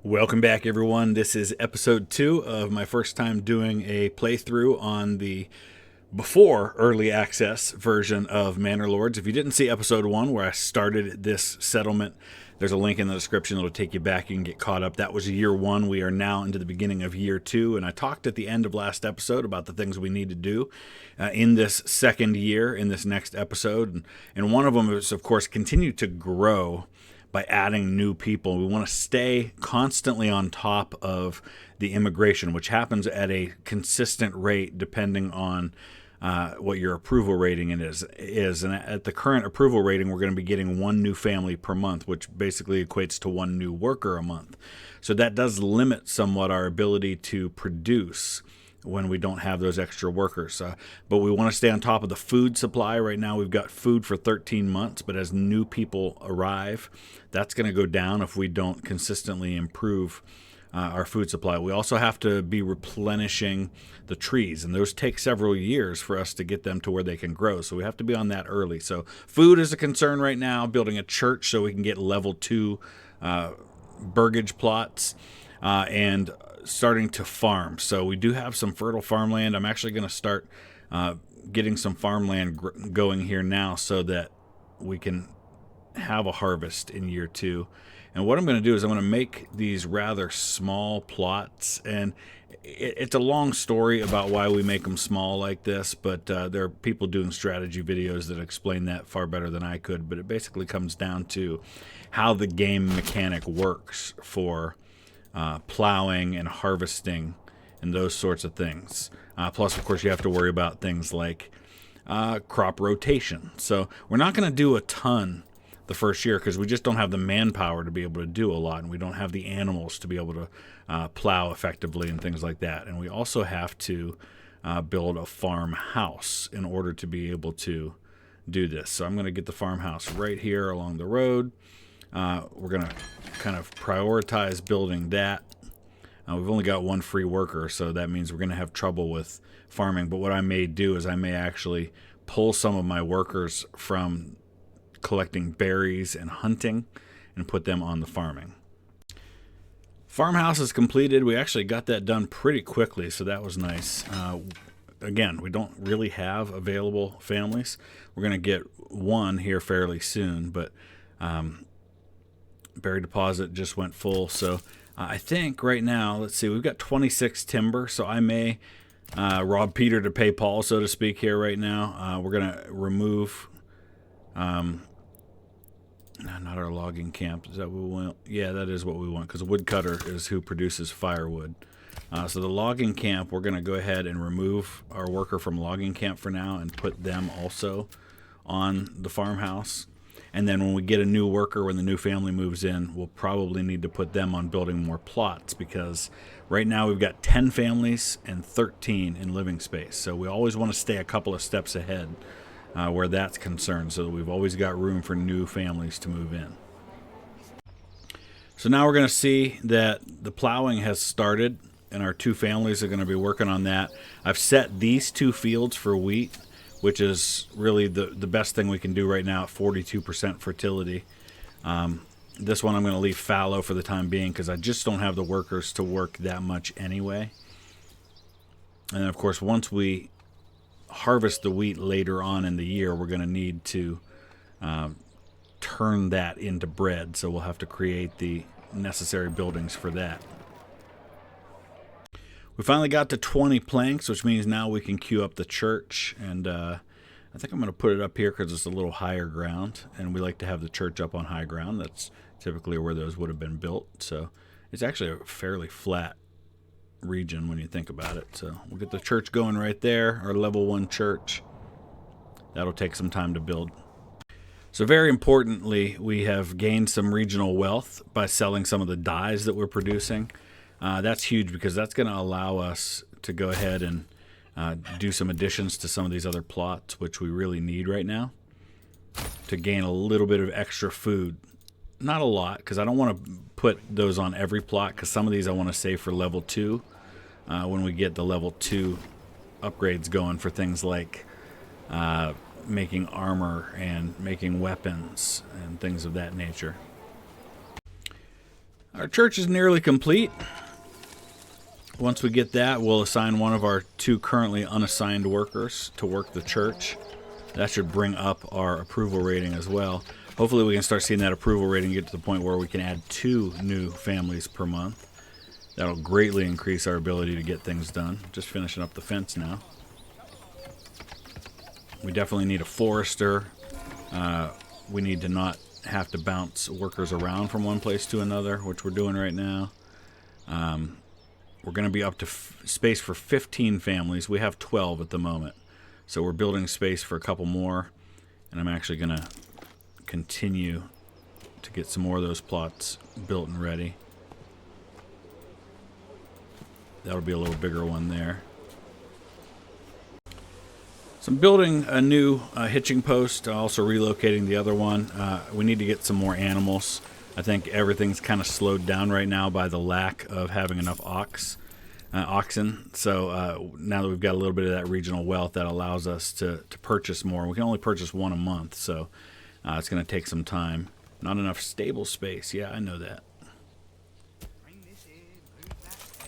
Welcome back, everyone. This is episode 2 of my first time doing a playthrough on the before early access version of Manor Lords. If you didn't see episode 1 where I started this settlement, there's a link in the description that'll take you back. You can get caught up. That was year 1. We are now into the beginning of year 2, and I talked at the end of last episode about the things we need to do in this second year, in this next episode. And one of them is, of course, continue to grow by adding new people. We want to stay constantly on top of the immigration, which happens at a consistent rate depending on what your approval rating is. And at the current approval rating, we're going to be getting 1 new family per month, which basically equates to 1 new worker a month. So that does limit somewhat our ability to produce when we don't have those extra workers. But we want to stay on top of the food supply. Right now we've got food for 13 months, but as new people arrive, that's going to go down if we don't consistently improve our food supply. We also have to be replenishing the trees, and those take several years for us to get them to where they can grow. So we have to be on that early. So food is a concern right now, building a church so we can get level 2 burgage plots, and starting to farm. So we do have some fertile farmland. I'm actually going to start getting some farmland going here now so that we can have a harvest in year 2. And what I'm going to do is I'm going to make these rather small plots, and it's a long story about why we make them small like this, but there are people doing strategy videos that explain that far better than I could. But it basically comes down to how the game mechanic works for plowing and harvesting and those sorts of things. Plus, of course, you have to worry about things like crop rotation. So we're not going to do a ton the first year because we just don't have the manpower to be able to do a lot, and we don't have the animals to be able to plow effectively and things like that. And we also have to build a farmhouse in order to be able to do this. So I'm going to get the farmhouse right here along the road. We're going to kind of prioritize building that. We've only got 1 free worker, so that means we're going to have trouble with farming. But what I may do is I may actually pull some of my workers from collecting berries and hunting and put them on the farming. Farmhouse is completed. We actually got that done pretty quickly, so that was nice. Again, we don't really have available families. We're going to get 1 here fairly soon, but berry deposit just went full. So I think right now, let's see, we've got 26 timber, so I may rob Peter to pay Paul, so to speak, here right now. We're going to remove not our logging camp. Is that what we want? Yeah, that is what we want, because a woodcutter is who produces firewood. So the logging camp, we're going to go ahead and remove our worker from logging camp for now and put them also on the farmhouse. And then when we get a new worker, when the new family moves in, we'll probably need to put them on building more plots, because right now we've got 10 families and 13 in living space. So we always want to stay a couple of steps ahead where that's concerned, so that we've always got room for new families to move in. So now we're going to see that the plowing has started, and our 2 families are going to be working on that. I've set these 2 fields for wheat, which is really the best thing we can do right now at 42% fertility. This one I'm going to leave fallow for the time being because I just don't have the workers to work that much anyway. And then, of course, once we harvest the wheat later on in the year, we're going to need to turn that into bread. So we'll have to create the necessary buildings for that. We finally got to 20 planks, which means now we can queue up the church. And I think I'm going to put it up here because it's a little higher ground. And we like to have the church up on high ground. That's typically where those would have been built. So it's actually a fairly flat region when you think about it. So we'll get the church going right there, our level 1 church. That'll take some time to build. So very importantly, we have gained some regional wealth by selling some of the dyes that we're producing. That's huge because that's going to allow us to go ahead and do some additions to some of these other plots, which we really need right now, to gain a little bit of extra food. Not a lot, because I don't want to put those on every plot, because some of these I want to save for level 2 when we get the level 2 upgrades going for things like making armor and making weapons and things of that nature. Our church is nearly complete. Once we get that, we'll assign one of our 2 currently unassigned workers to work the church. That should bring up our approval rating as well. Hopefully we can start seeing that approval rating get to the point where we can add 2 new families per month. That'll greatly increase our ability to get things done. Just finishing up the fence now. We definitely need a forester. We need to not have to bounce workers around from one place to another, which we're doing right now. We're going to be up to space for 15 families. We have 12 at the moment. So we're building space for a couple more. And I'm actually going to continue to get some more of those plots built and ready. That'll be a little bigger one there. So I'm building a new hitching post, also relocating the other one. We need to get some more animals. I think everything's kind of slowed down right now by the lack of having enough oxen. So now that we've got a little bit of that regional wealth, that allows us to purchase more. We can only purchase one a month, so it's going to take some time. Not enough stable space. Yeah, I know that.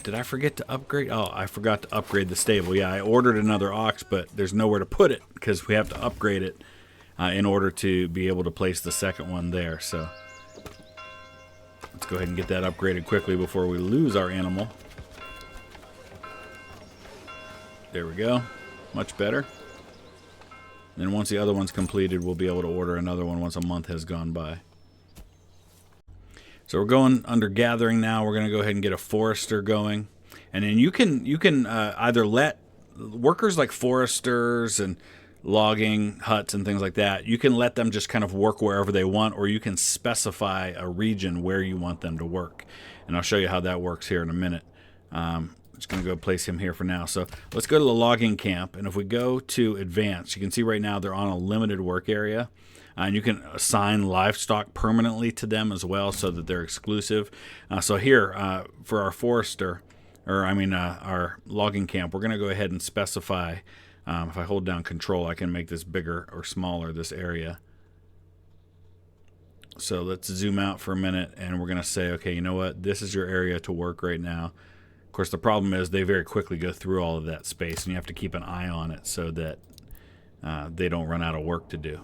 Did I forget to upgrade? Oh, I forgot to upgrade the stable. Yeah, I ordered another ox, but there's nowhere to put it because we have to upgrade it in order to be able to place the second one there. So let's go ahead and get that upgraded quickly before we lose our animal. There we go. Much better. And then once the other one's completed, we'll be able to order another one once a month has gone by. So we're going under gathering now. We're going to go ahead and get a forester going. And then you can either let workers like foresters and logging huts and things like that, you can let them just kind of work wherever they want, or you can specify a region where you want them to work. And I'll show you how that works here in a minute. I'm just going to go place him here for now. So let's go to the logging camp. And if we go to advanced, you can see right now they're on a limited work area. And you can assign livestock permanently to them as well so that they're exclusive. So here, for our forester, our logging camp, we're going to go ahead and specify, if I hold down control, I can make this bigger or smaller, this area. So let's zoom out for a minute, and we're going to say, okay, you know what? This is your area to work right now. Of course, the problem is they very quickly go through all of that space, and you have to keep an eye on it so that they don't run out of work to do.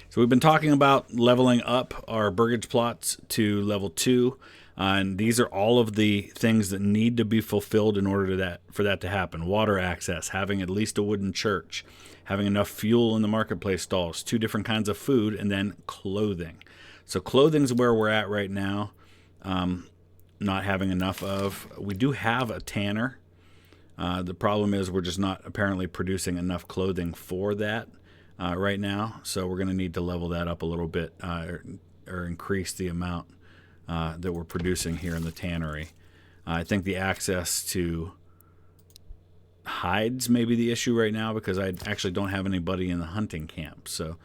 So we've been talking about leveling up our burgage plots to level 2, and these are all of the things that need to be fulfilled in order for that to happen. Water access, having at least a wooden church, having enough fuel in the marketplace stalls, 2 different kinds of food, and then clothing. So clothing's where we're at right now, not having enough of. We do have a tanner. The problem is we're just not apparently producing enough clothing for that. Right now, so we're going to need to level that up a little bit or increase the amount that we're producing here in the tannery. I think the access to hides may be the issue right now because I actually don't have anybody in the hunting camp. So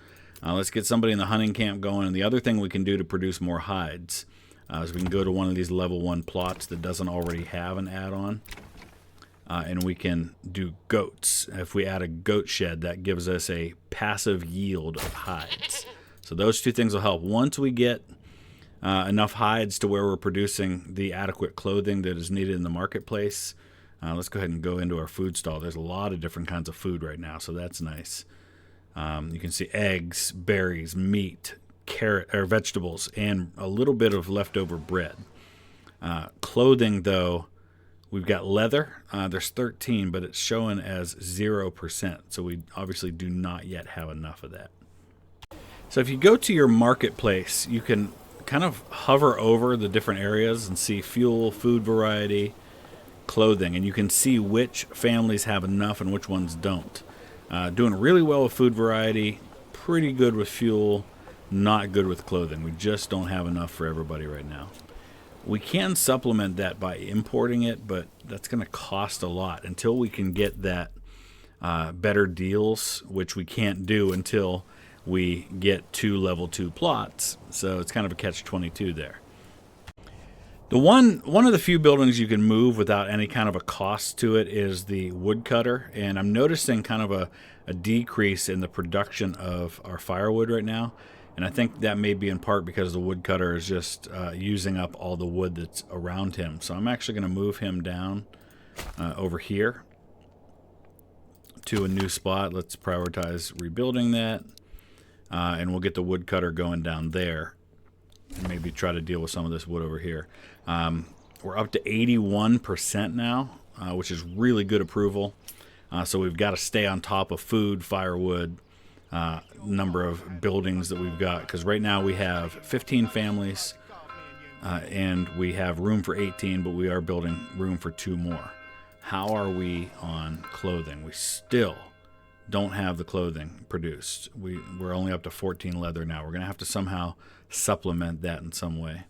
let's get somebody in the hunting camp going. And the other thing we can do to produce more hides is we can go to one of these level 1 plots that doesn't already have an add-on. And we can do goats. If we add a goat shed, that gives us a passive yield of hides. So those 2 things will help. Once we get enough hides to where we're producing the adequate clothing that is needed in the marketplace, let's go ahead and go into our food stall. There's a lot of different kinds of food right now, so that's nice. You can see eggs, berries, meat, vegetables, and a little bit of leftover bread. Clothing, though, we've got leather. There's 13, but it's showing as 0%. So we obviously do not yet have enough of that. So if you go to your marketplace, you can kind of hover over the different areas and see fuel, food variety, clothing. And you can see which families have enough and which ones don't. Doing really well with food variety, pretty good with fuel, not good with clothing. We just don't have enough for everybody right now. We can supplement that by importing it, but that's going to cost a lot until we can get that better deals, which we can't do until we get 2 level 2 plots. So it's kind of a catch-22 there. The one of the few buildings you can move without any kind of a cost to it is the woodcutter, and I'm noticing kind of a decrease in the production of our firewood right now. And I think that may be in part because the woodcutter is just using up all the wood that's around him. So I'm actually going to move him down over here to a new spot. Let's prioritize rebuilding that. And we'll get the woodcutter going down there. And maybe try to deal with some of this wood over here. We're up to 81% now, which is really good approval. So we've got to stay on top of food, firewood, number of buildings that we've got, because right now we have 15 families and we have room for 18, but we are building room for 2 more. How are we on clothing? We still don't have the clothing produced. We're only up to 14 leather now. We're going to have to somehow supplement that in some way.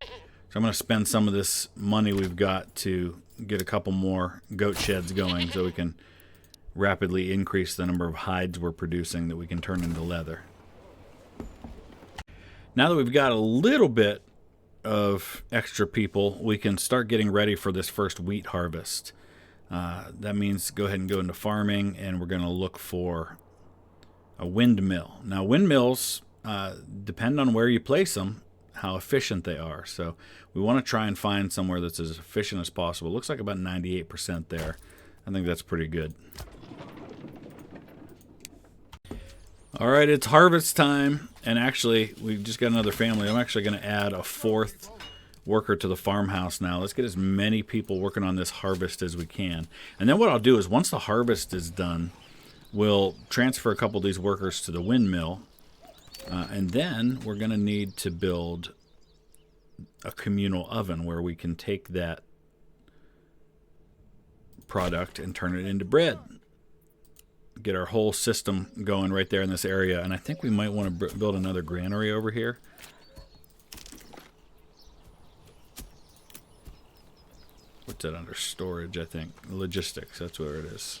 So I'm going to spend some of this money we've got to get a couple more goat sheds going so we can rapidly increase the number of hides we're producing that we can turn into leather. Now that we've got a little bit of extra people, we can start getting ready for this first wheat harvest. That means go ahead and go into farming, and we're going to look for a windmill. Now, windmills depend on where you place them, how efficient they are. So we want to try and find somewhere that's as efficient as possible. It looks like about 98% there. I think that's pretty good. All right, it's harvest time, and actually, we've just got another family. I'm actually going to add a 4th worker to the farmhouse now. Let's get as many people working on this harvest as we can. And then what I'll do is once the harvest is done, we'll transfer a couple of these workers to the windmill, and then we're going to need to build a communal oven where we can take that product and turn it into bread. Get our whole system going right there in this area. And I think we might want to build another granary over here. What's that under? Storage, I think. Logistics, that's where it is.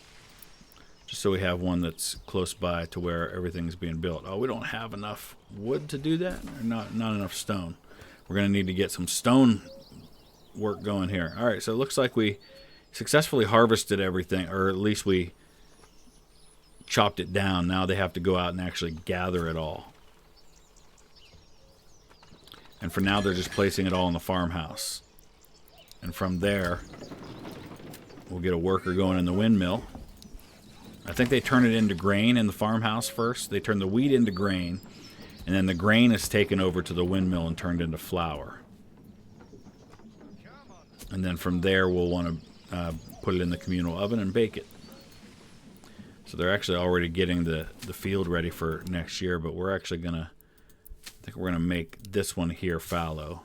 Just so we have one that's close by to where everything's being built. Oh, we don't have enough wood to do that? Or not enough stone. We're going to need to get some stone work going here. All right, so it looks like we successfully harvested everything, or at least we chopped it down. Now they have to go out and actually gather it all. And for now, they're just placing it all in the farmhouse. And from there, we'll get a worker going in the windmill. I think they turn it into grain in the farmhouse first. They turn the wheat into grain, and then the grain is taken over to the windmill and turned into flour. And then from there, we'll want to put it in the communal oven and bake it. So they're actually already getting the field ready for next year, but we're actually going to, I think we're going to make this one here fallow.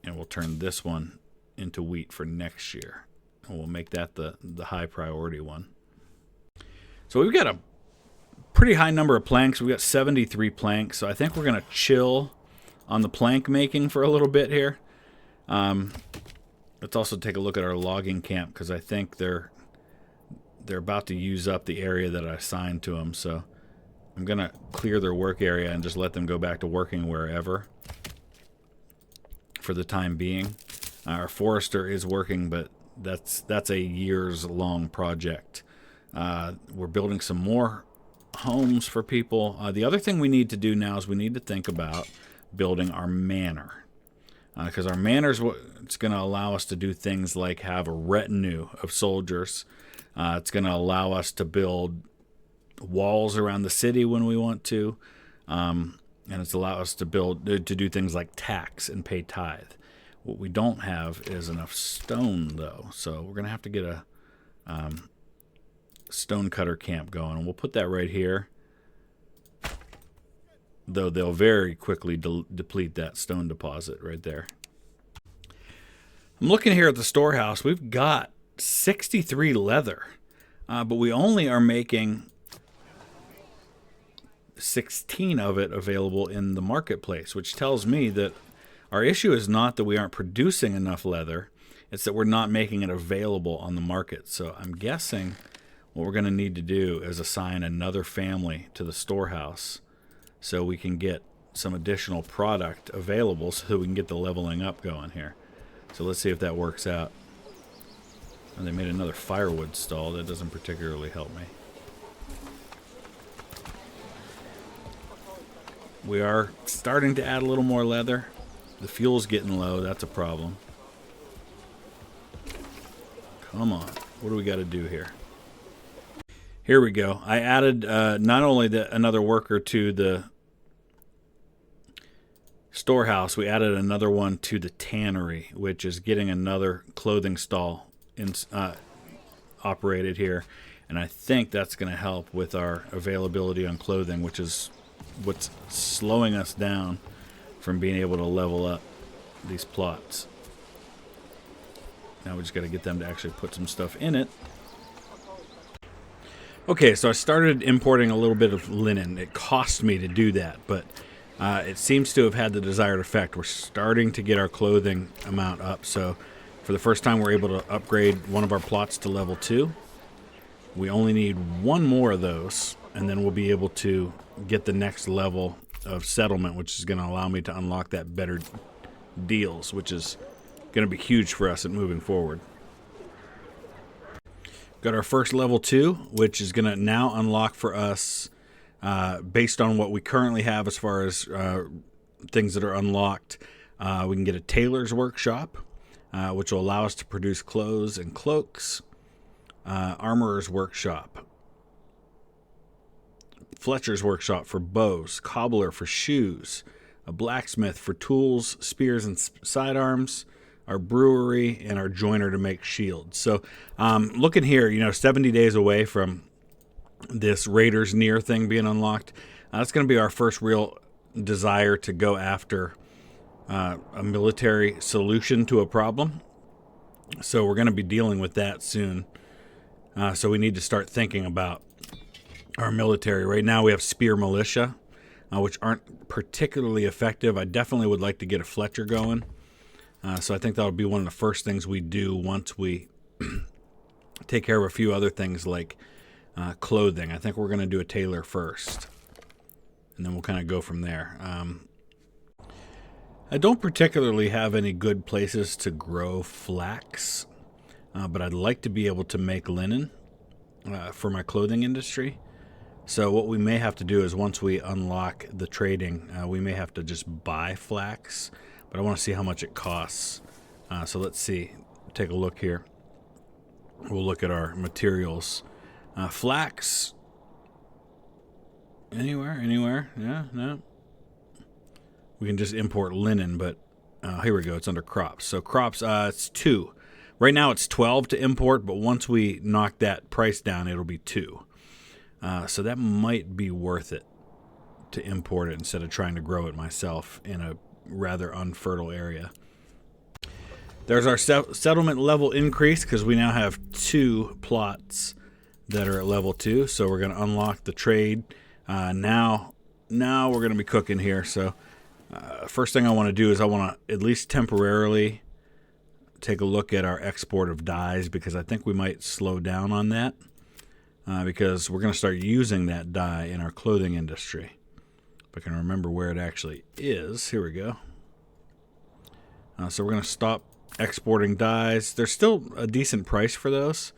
And we'll turn this one into wheat for next year. And we'll make that the high priority one. So we've got a pretty high number of planks. We've got 73 planks. So I think we're going to chill on the plank making for a little bit here. Let's also take a look at our logging camp, because I think they're about to use up the area that I assigned to them. So I'm going to clear their work area and just let them go back to working wherever for the time being. Our forester is working, but that's a years-long project. We're building some more homes for people. The other thing we need to do now is we need to think about building our manor. Because our manor is what's going to allow us to do things like have a retinue of soldiers. It's going to allow us to build walls around the city when we want to. And it's allow us to do things like tax and pay tithe. What we don't have is enough stone, though. So we're going to have to get a stone cutter camp going. And we'll put that right here. Though they'll very quickly deplete that stone deposit right there. I'm looking here at the storehouse. We've got 63 leather, but we only are making 16 of it available in the marketplace, which tells me that our issue is not that we aren't producing enough leather, it's that we're not making it available on the market. So I'm guessing what we're going to need to do is assign another family to the storehouse so we can get some additional product available so that we can get the leveling up going here. So let's see if that works out. And they made another firewood stall. That doesn't particularly help me. We are starting to add a little more leather. The fuel's getting low. That's a problem. Come on. What do we got to do here? Here we go. I added not only another worker to the storehouse, we added another one to the tannery, which is getting another clothing stall operated here. And I think that's going to help with our availability on clothing, which is what's slowing us down from being able to level up these plots. Now we just got to get them to actually put some stuff in it. Okay, so I started importing a little bit of linen. It cost me to do that, but it seems to have had the desired effect. We're starting to get our clothing amount up. So for the first time, we're able to upgrade one of our plots to level 2. We only need one more of those, and then we'll be able to get the next level of settlement, which is going to allow me to unlock that better deals, which is going to be huge for us at moving forward. Got our first level 2, which is going to now unlock for us, based on what we currently have as far as things that are unlocked. We can get a tailor's workshop, which will allow us to produce clothes and cloaks. Armorer's workshop, Fletcher's workshop for bows, cobbler for shoes, a blacksmith for tools, spears, and sidearms, our brewery, and our joiner to make shields. So looking here, 70 days away from this Raiders Near thing being unlocked. That's going to be our first real desire to go after a military solution to a problem. So we're going to be dealing with that soon. So we need to start thinking about our military. Right now we have spear militia, which aren't particularly effective. I definitely would like to get a Fletcher going. So I think that'll be one of the first things we do once we take care of a few other things like clothing. I think we're going to do a tailor first, and then we'll kind of go from there. I don't particularly have any good places to grow flax, but I'd like to be able to make linen for my clothing industry. So what we may have to do is once we unlock the trading, we may have to just buy flax, but I want to see how much it costs. So let's see. Take a look here. We'll look at our materials. Flax. Anywhere. Yeah, no. We can just import linen, but here we go. It's under crops. So crops, it's 2. Right now it's 12 to import, but once we knock that price down, it'll be 2. So that might be worth it to import it instead of trying to grow it myself in a rather unfertile area. There's our settlement level increase because we now have 2 plots that are at level 2. So we're going to unlock the trade. Now we're going to be cooking here. So first thing I want to do is I want to at least temporarily take a look at our export of dyes, because I think we might slow down on that because we're going to start using that dye in our clothing industry. If I can remember where it actually is. Here we go. So we're going to stop exporting dyes. There's still a decent price for those.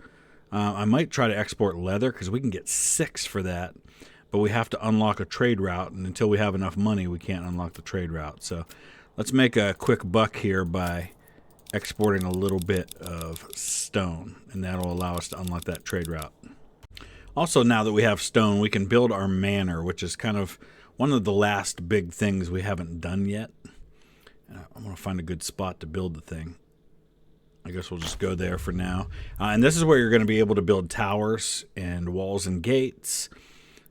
I might try to export leather because we can get 6 for that, but we have to unlock a trade route, and until we have enough money, we can't unlock the trade route. So let's make a quick buck here by exporting a little bit of stone, and that'll allow us to unlock that trade route. Also, now that we have stone, we can build our manor, which is kind of one of the last big things we haven't done yet. I'm going to find a good spot to build the thing. I guess we'll just go there for now. And this is where you're going to be able to build towers and walls and gates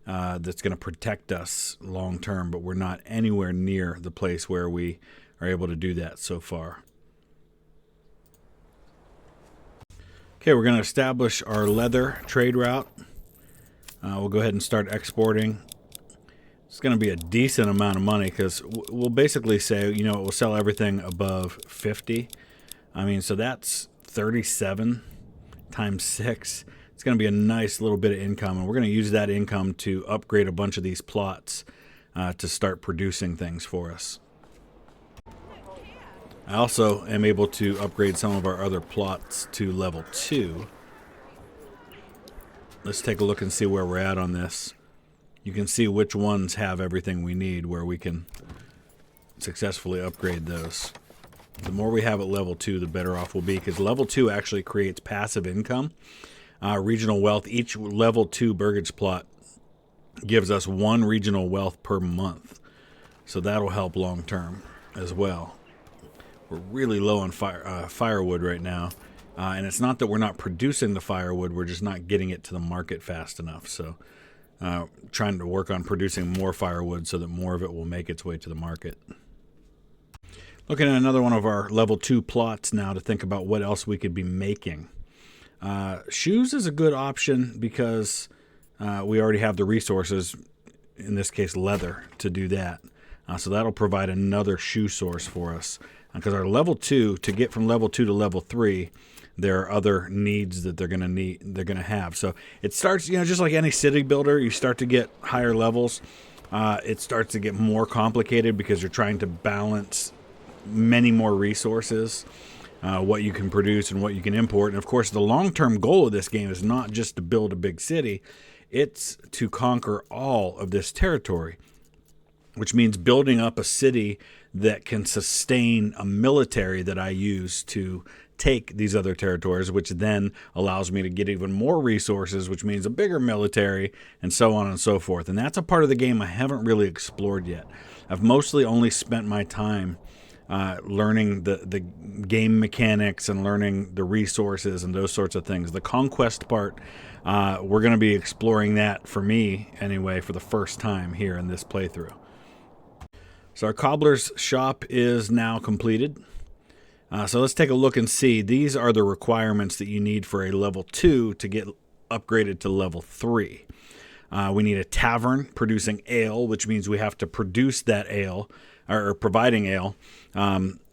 that's going to protect us long term, but we're not anywhere near the place where we are able to do that so far. Okay, we're going to establish our leather trade route. We'll go ahead and start exporting. It's going to be a decent amount of money because we'll basically say, we'll sell everything above 50. I mean, so that's 37 times 6. It's going to be a nice little bit of income, and we're going to use that income to upgrade a bunch of these plots to start producing things for us. I also am able to upgrade some of our other plots to level 2. Let's take a look and see where we're at on this. you can see which ones have everything we need where we can successfully upgrade those. The more we have at level 2, the better off we'll be, because level 2 actually creates passive income, regional wealth. Each level 2 burgage plot gives us 1 regional wealth per month, so that'll help long term as well. We're really low on firewood right now, and it's not that we're not producing the firewood, we're just not getting it to the market fast enough. So trying to work on producing more firewood so that more of it will make its way to the market. Looking at another one of our level 2 plots now to think about what else we could be making. Shoes is a good option because we already have the resources, in this case leather, to do that. So that'll provide another shoe source for us. Because our level 2, to get from level 2 to level 3, there are other needs that they're going to have. So it starts, just like any city builder, you start to get higher levels. It starts to get more complicated because you're trying to balance many more resources, what you can produce and what you can import. And of course, the long-term goal of this game is not just to build a big city, it's to conquer all of this territory, which means building up a city that can sustain a military that I use to take these other territories, which then allows me to get even more resources, which means a bigger military, and so on and so forth. And that's a part of the game I haven't really explored yet. I've mostly only spent my time learning the game mechanics and learning the resources and those sorts of things. The conquest part, we're going to be exploring that, for me anyway, for the first time here in this playthrough. So our cobbler's shop is now completed. So let's take a look and see. These are the requirements that you need for a level 2 to get upgraded to level 3. We need a tavern producing ale, which means we have to produce that ale, or providing ale.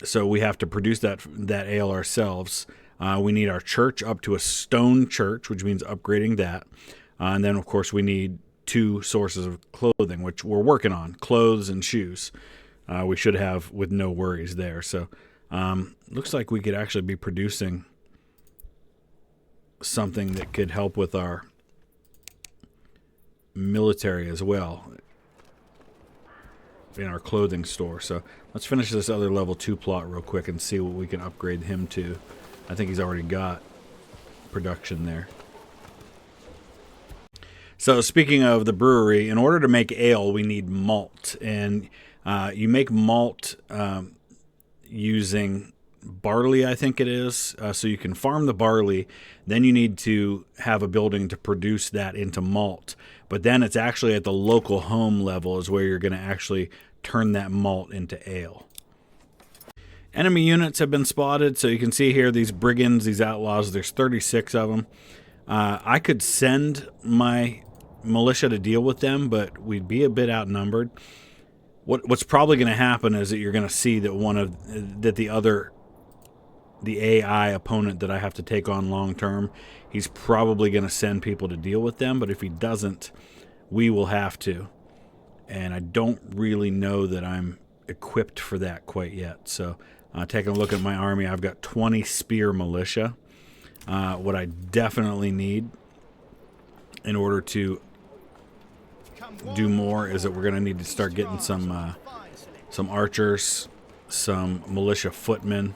So we have to produce that ale ourselves. We need our church up to a stone church, which means upgrading that. And then, of course, we need 2 sources of clothing, which we're working on, clothes and shoes. We should have with no worries there. So looks like we could actually be producing something that could help with our military as well in our clothing store. So let's finish this other level 2 plot real quick and see what we can upgrade him to. I think he's already got production there. So speaking of the brewery, in order to make ale, we need malt. And you make malt using barley, I think it is. So you can farm the barley. Then you need to have a building to produce that into malt. But then it's actually at the local home level is where you're going to actually turn that malt into ale. Enemy units have been spotted. So you can see here these brigands, these outlaws. There's 36 of them. I could send my militia to deal with them, but we'd be a bit outnumbered. What's probably going to happen is that you're going to see that the AI opponent that I have to take on long term, he's probably going to send people to deal with them, but if he doesn't, we will have to. And I don't really know that I'm equipped for that quite yet. So taking a look at my army, I've got 20 spear militia. What I definitely need in order to do more is that we're going to need to start getting some archers, some militia footmen,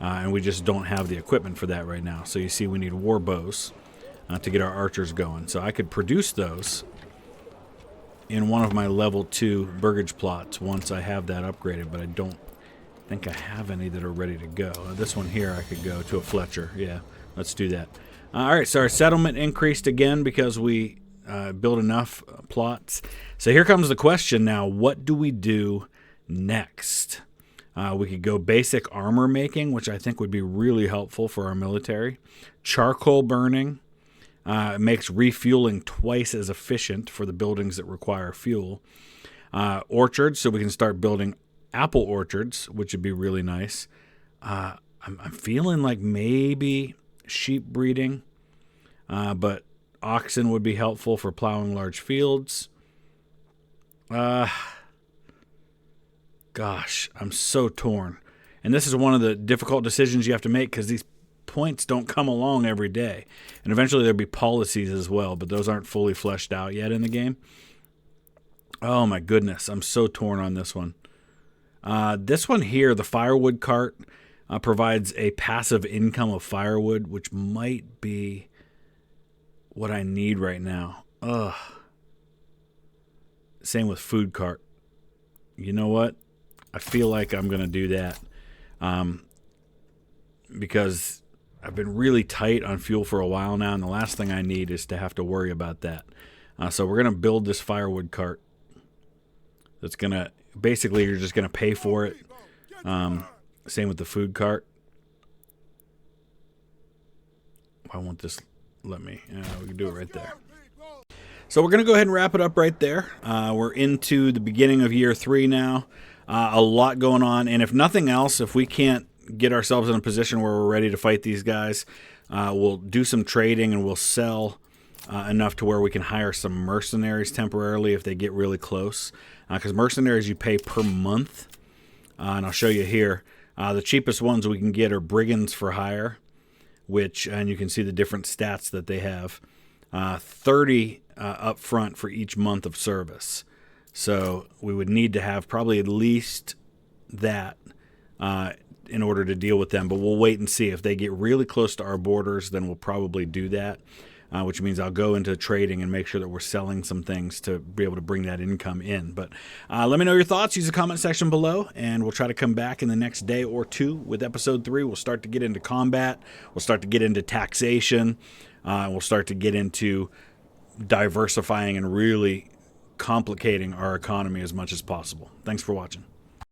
and we just don't have the equipment for that right now. So you see we need war bows to get our archers going. So I could produce those in one of my level 2 burgage plots once I have that upgraded, but I don't think I have any that are ready to go. This one here I could go to a Fletcher. Yeah, let's do that. All right, so our settlement increased again because we built enough plots. So here comes the question now, what do we do next? We could go basic armor making, which I think would be really helpful for our military. Charcoal burning makes refueling twice as efficient for the buildings that require fuel. Orchards, so we can start building apple orchards, which would be really nice. I'm feeling like maybe sheep breeding, but oxen would be helpful for plowing large fields. Gosh, I'm so torn. And this is one of the difficult decisions you have to make because these points don't come along every day. And eventually there'll be policies as well, but those aren't fully fleshed out yet in the game. Oh my goodness, I'm so torn on this one. This one here, the firewood cart, provides a passive income of firewood, which might be what I need right now. Ugh. Same with food cart. You know what? I feel like I'm going to do that because I've been really tight on fuel for a while now, and the last thing I need is to have to worry about that. So we're going to build this firewood cart. That's going to, basically, you're just going to pay for it. Same with the food cart. I want this, let me, we can do it right there. So we're going to go ahead and wrap it up right there. We're into the beginning of year 3 now. A lot going on, and if nothing else, if we can't get ourselves in a position where we're ready to fight these guys, we'll do some trading and we'll sell enough to where we can hire some mercenaries temporarily if they get really close. Because mercenaries you pay per month, and I'll show you here. The cheapest ones we can get are brigands for hire, which, and you can see the different stats that they have. 30 up front for each month of service. So we would need to have probably at least that in order to deal with them. But we'll wait and see. If they get really close to our borders, then we'll probably do that, which means I'll go into trading and make sure that we're selling some things to be able to bring that income in. But let me know your thoughts. Use the comment section below, and we'll try to come back in the next day or two with episode 3. We'll start to get into combat. We'll start to get into taxation. We'll start to get into diversifying and really complicating our economy as much as possible. Thanks for watching.